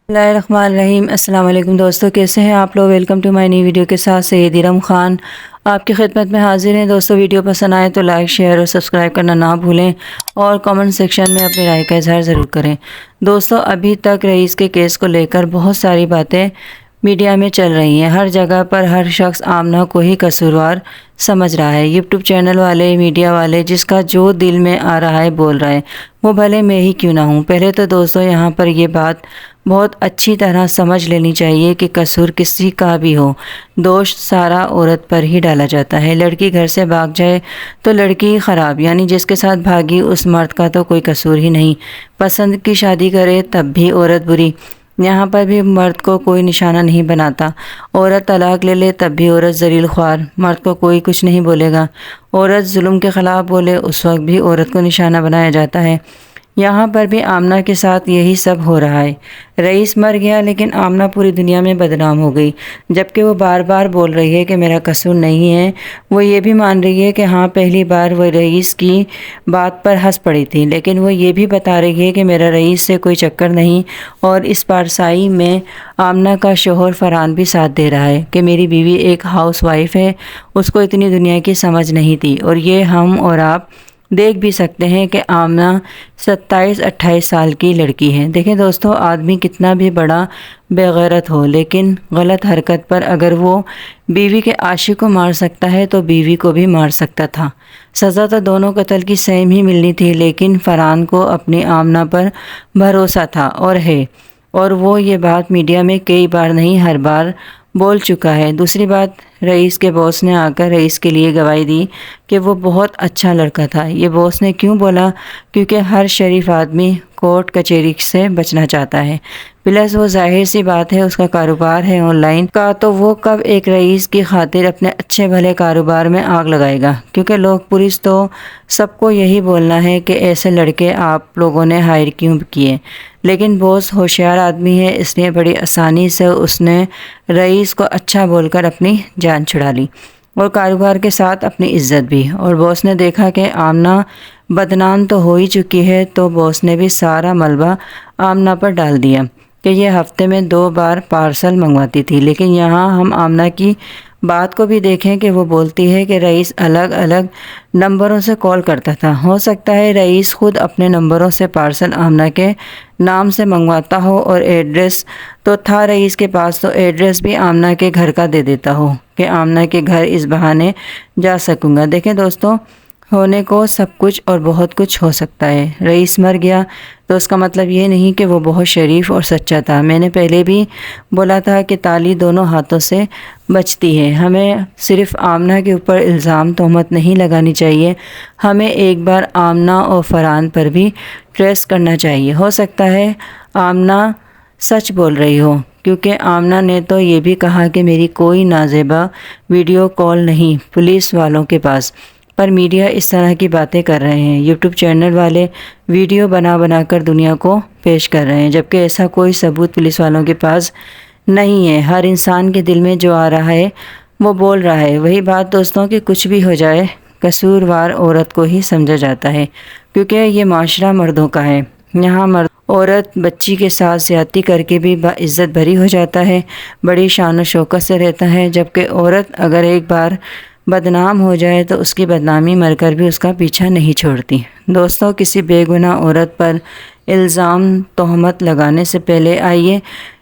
بسم اللہ الرحمن الرحیم۔ السلام علیکم دوستو، کیسے ہیں آپ لوگ؟ ویلکم ٹو مائی نئی ویڈیو کے ساتھ سید ارم خان آپ کی خدمت میں حاضر ہیں۔ دوستو ویڈیو پسند آئے تو لائک شیئر اور سبسکرائب کرنا نہ بھولیں اور کامنٹ سیکشن میں اپنی رائے کا اظہار ضرور کریں۔ دوستو ابھی تک رئیس کے کیس کو لے کر بہت ساری باتیں میڈیا میں چل رہی ہیں۔ ہر جگہ پر ہر شخص آمنہ کو ہی قصوروار سمجھ رہا ہے۔ یوٹیوب چینل والے، میڈیا والے، جس کا جو دل میں آ رہا ہے بول رہا ہے، وہ بھلے میں ہی کیوں نہ ہوں۔ پہلے تو دوستو یہاں پر یہ بات بہت اچھی طرح سمجھ لینی چاہیے کہ قصور کسی کا بھی ہو، دوش سارا عورت پر ہی ڈالا جاتا ہے۔ لڑکی گھر سے بھاگ جائے تو لڑکی ہی خراب، یعنی جس کے ساتھ بھاگی اس مرد کا تو کوئی قصور ہی نہیں۔ پسند کی شادی کرے تب بھی عورت بری، یہاں پر بھی مرد کو کوئی نشانہ نہیں بناتا۔ عورت طلاق لے لے تب بھی عورت ذلیل خوار، مرد کو کوئی کچھ نہیں بولے گا۔ عورت ظلم کے خلاف بولے اس وقت بھی عورت کو نشانہ بنایا جاتا ہے۔ یہاں پر بھی آمنہ کے ساتھ یہی سب ہو رہا ہے۔ رئیس مر گیا لیکن آمنہ پوری دنیا میں بدنام ہو گئی، جبکہ وہ بار بار بول رہی ہے کہ میرا قصور نہیں ہے۔ وہ یہ بھی مان رہی ہے کہ ہاں پہلی بار وہ رئیس کی بات پر ہنس پڑی تھی، لیکن وہ یہ بھی بتا رہی ہے کہ میرا رئیس سے کوئی چکر نہیں، اور اس پارسائی میں آمنہ کا شوہر فرحان بھی ساتھ دے رہا ہے کہ میری بیوی ایک ہاؤس وائف ہے، اس کو اتنی دنیا کی سمجھ نہیں تھی۔ اور یہ ہم اور آپ دیکھ بھی سکتے ہیں کہ آمنہ 27-28 سال کی لڑکی ہے۔ دیکھیں دوستو، آدمی کتنا بھی بڑا بے غیرت ہو لیکن غلط حرکت پر اگر وہ بیوی کے عاشق کو مار سکتا ہے تو بیوی کو بھی مار سکتا تھا۔ سزا تو دونوں قتل کی سیم ہی ملنی تھی، لیکن فرحان کو اپنی آمنہ پر بھروسہ تھا اور ہے، اور وہ یہ بات میڈیا میں کئی بار نہیں ہر بار بول چکا ہے۔ دوسری بات، رئیس کے باس نے آ کر رئیس کے لیے گواہی دی کہ وہ بہت اچھا لڑکا تھا۔ یہ باس نے کیوں بولا؟ کیونکہ ہر شریف آدمی کورٹ کچہری سے بچنا چاہتا ہے، پلس وہ ظاہر سی بات ہے اس کا کاروبار ہے آن لائن کا، تو وہ کب ایک رئیس کی خاطر اپنے اچھے بھلے کاروبار میں آگ لگائے گا؟ کیونکہ لوگ پولیس تو سب کو یہی بولنا ہے کہ ایسے لڑکے آپ لوگوں نے ہائر کیوں کیے، لیکن باس ہوشیار آدمی ہے، اس لیے بڑی آسانی سے اس نے رئیس کو اچھا بول کر اپنی جان چھڑا لی اور کاروبار کے ساتھ اپنی عزت بھی۔ اور باس نے دیکھا کہ آمنہ بدنام تو ہو ہی چکی ہے، تو باس نے بھی سارا ملبہ آمنہ پر ڈال دیا کہ یہ ہفتے میں 2 بار پارسل منگواتی تھی۔ لیکن یہاں ہم آمنہ کی بات کو بھی دیکھیں کہ وہ بولتی ہے کہ رئیس الگ الگ نمبروں سے کال کرتا تھا۔ ہو سکتا ہے رئیس خود اپنے نمبروں سے پارسل آمنہ کے نام سے منگواتا ہو، اور ایڈریس تو تھا رئیس کے پاس، تو ایڈریس بھی آمنہ کے گھر کا دے دیتا ہو کہ آمنہ کے گھر اس بہانے جا سکوں گا۔ دیکھیں دوستو، ہونے کو سب کچھ اور بہت کچھ ہو سکتا ہے۔ رئیس مر گیا تو اس کا مطلب یہ نہیں کہ وہ بہت شریف اور سچا تھا۔ میں نے پہلے بھی بولا تھا کہ تالی دونوں ہاتھوں سے بچتی ہے۔ ہمیں صرف آمنہ کے اوپر الزام تہمت نہیں لگانی چاہیے، ہمیں ایک بار آمنہ اور فرحان پر بھی ٹریس کرنا چاہیے۔ ہو سکتا ہے آمنہ سچ بول رہی ہو، کیونکہ آمنہ نے تو یہ بھی کہا کہ میری کوئی نازیبہ ویڈیو کال نہیں پولیس والوں کے پاس، پر میڈیا اس طرح کی باتیں کر رہے ہیں۔ یوٹیوب چینل والے ویڈیو بنا بنا کر دنیا کو پیش کر رہے ہیں، جبکہ ایسا کوئی ثبوت پولیس والوں کے پاس نہیں ہے۔ ہر انسان کے دل میں جو آ رہا ہے وہ بول رہا ہے۔ وہی بات دوستوں کہ کچھ بھی ہو جائے قصوروار عورت کو ہی سمجھا جاتا ہے، کیونکہ یہ معاشرہ مردوں کا ہے۔ یہاں عورت بچی کے ساتھ زیادتی کر کے بھی باعزت بری ہو جاتا ہے، بڑی شان و شوکت سے رہتا ہے، جبکہ عورت اگر ایک بار بدنام ہو جائے تو اس کی بدنامی مر کر بھی اس کا پیچھا نہیں چھوڑتی۔ دوستو کسی بے گناہ عورت پر الزام تہمت لگانے سے پہلے آئیے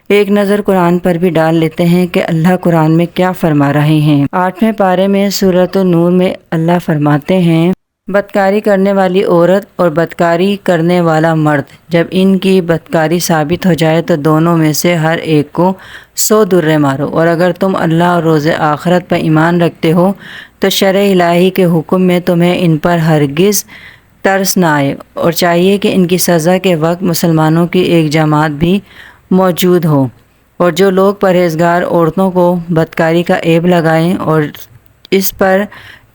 ایک نظر قرآن پر بھی ڈال لیتے ہیں کہ اللہ قرآن میں کیا فرما رہے ہیں۔ 8ویں پارے میں سورۃ النور میں اللہ فرماتے ہیں، بدکاری کرنے والی عورت اور بدکاری کرنے والا مرد، جب ان کی بدکاری ثابت ہو جائے تو دونوں میں سے ہر ایک کو 100 درے مارو، اور اگر تم اللہ اور روز آخرت پر ایمان رکھتے ہو تو شرع الہی کے حکم میں تمہیں ان پر ہرگز ترس نہ آئے، اور چاہیے کہ ان کی سزا کے وقت مسلمانوں کی ایک جماعت بھی موجود ہو، اور جو لوگ پرہیزگار عورتوں کو بدکاری کا عیب لگائیں اور اس پر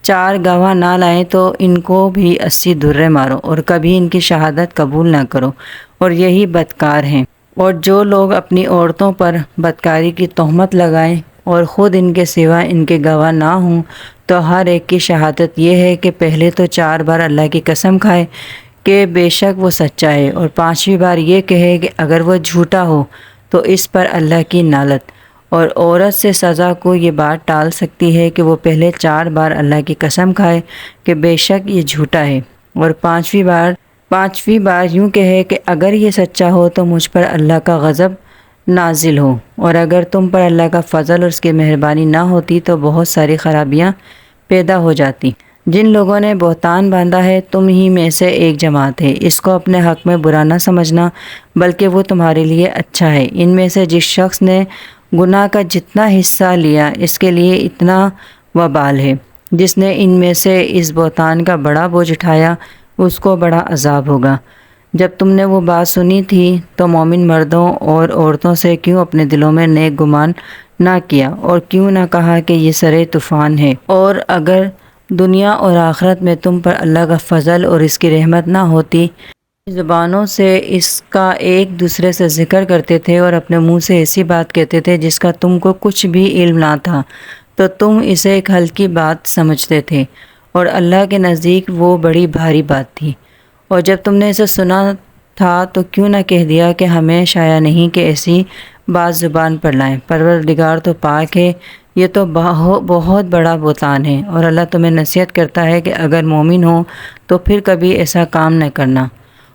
4 گواہ نہ لائیں تو ان کو بھی 80 درے مارو، اور کبھی ان کی شہادت قبول نہ کرو، اور یہی بدکار ہیں۔ اور جو لوگ اپنی عورتوں پر بدکاری کی تہمت لگائیں اور خود ان کے سوا ان کے گواہ نہ ہوں تو ہر ایک کی شہادت یہ ہے کہ پہلے تو 4 بار اللہ کی قسم کھائے کہ بے شک وہ سچا ہے، اور 5ویں بار یہ کہے کہ اگر وہ جھوٹا ہو تو اس پر اللہ کی نالت، اور عورت سے سزا کو یہ بات ٹال سکتی ہے کہ وہ پہلے 4 بار اللہ کی قسم کھائے کہ بے شک یہ جھوٹا ہے، اور پانچویں بار یوں کہے کہ اگر یہ سچا ہو تو مجھ پر اللہ کا غضب نازل ہو، اور اگر تم پر اللہ کا فضل اور اس کی مہربانی نہ ہوتی تو بہت ساری خرابیاں پیدا ہو جاتی۔ جن لوگوں نے بہتان باندھا ہے تم ہی میں سے ایک جماعت ہے، اس کو اپنے حق میں برا نہ سمجھنا بلکہ وہ تمہارے لیے اچھا ہے۔ ان میں سے جس شخص نے گناہ کا جتنا حصہ لیا اس کے لیے اتنا وبال ہے، جس نے ان میں سے اس بہتان کا بڑا بوجھ اٹھایا اس کو بڑا عذاب ہوگا۔ جب تم نے وہ بات سنی تھی تو مومن مردوں اور عورتوں سے کیوں اپنے دلوں میں نیک گمان نہ کیا، اور کیوں نہ کہا کہ یہ سرے طوفان ہے، اور اگر دنیا اور آخرت میں تم پر اللہ کا فضل اور اس کی رحمت نہ ہوتی، زبانوں سے اس کا ایک دوسرے سے ذکر کرتے تھے اور اپنے منہ سے ایسی بات کہتے تھے جس کا تم کو کچھ بھی علم نہ تھا، تو تم اسے ایک ہلکی بات سمجھتے تھے، اور اللہ کے نزدیک وہ بڑی بھاری بات تھی۔ اور جب تم نے اسے سنا تھا تو کیوں نہ کہہ دیا کہ ہمیں شایع نہیں کہ ایسی بات زبان پر لائیں، پروردگار تو پاک ہے، یہ تو بہت بڑا بہتان ہے۔ اور اللہ تمہیں نصیحت کرتا ہے کہ اگر مومن ہو تو پھر کبھی ایسا کام نہ کرنا،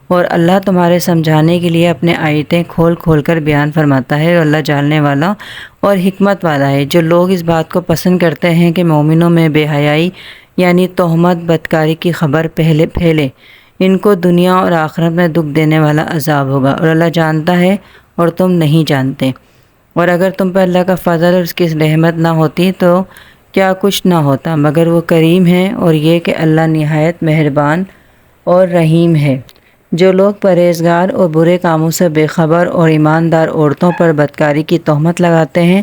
اور اللہ تمہارے سمجھانے کے لیے اپنے آیتیں کھول کھول کر بیان فرماتا ہے، اور اللہ جاننے والا اور حکمت والا ہے۔ جو لوگ اس بات کو پسند کرتے ہیں کہ مومنوں میں بے حیائی یعنی تہمت بدکاری کی خبر پھیلے، ان کو دنیا اور آخرت میں دکھ دینے والا عذاب ہوگا، اور اللہ جانتا ہے اور تم نہیں جانتے۔ اور اگر تم پر اللہ کا فضل اور اس کی رحمت نہ ہوتی تو کیا کچھ نہ ہوتا، مگر وہ کریم ہے، اور یہ کہ اللہ نہایت مہربان اور رحیم ہے۔ جو لوگ پرہیزگار اور برے کاموں سے بے خبر اور ایماندار عورتوں پر بدکاری کی تہمت لگاتے ہیں،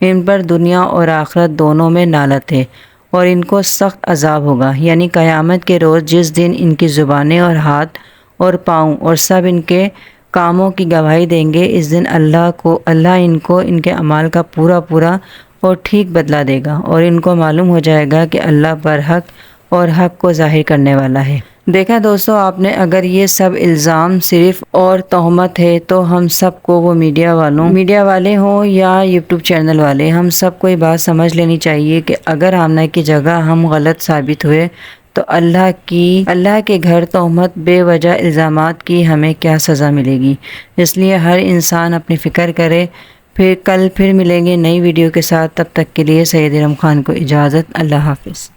ان پر دنیا اور آخرت دونوں میں نالت ہے، اور ان کو سخت عذاب ہوگا، یعنی قیامت کے روز جس دن ان کی زبانیں اور ہاتھ اور پاؤں اور سب ان کے کاموں کی گواہی دیں گے۔ اس دن اللہ ان کو ان کے اعمال کا پورا اور ٹھیک بدلہ دے گا، اور ان کو معلوم ہو جائے گا کہ اللہ برحق اور حق کو ظاہر کرنے والا ہے۔ دیکھا دوستو آپ نے، اگر یہ سب الزام صرف اور تہمت ہے تو ہم سب کو، وہ میڈیا والے ہوں یا یوٹیوب چینل والے، ہم سب کو یہ بات سمجھ لینی چاہیے کہ اگر آمنہ کی جگہ ہم غلط ثابت ہوئے تو اللہ کے گھر تہمت بے وجہ الزامات کی ہمیں کیا سزا ملے گی۔ اس لیے ہر انسان اپنی فکر کرے۔ کل پھر ملیں گے نئی ویڈیو کے ساتھ، تب تک کے لیے سید ارم خان کو اجازت، اللہ حافظ۔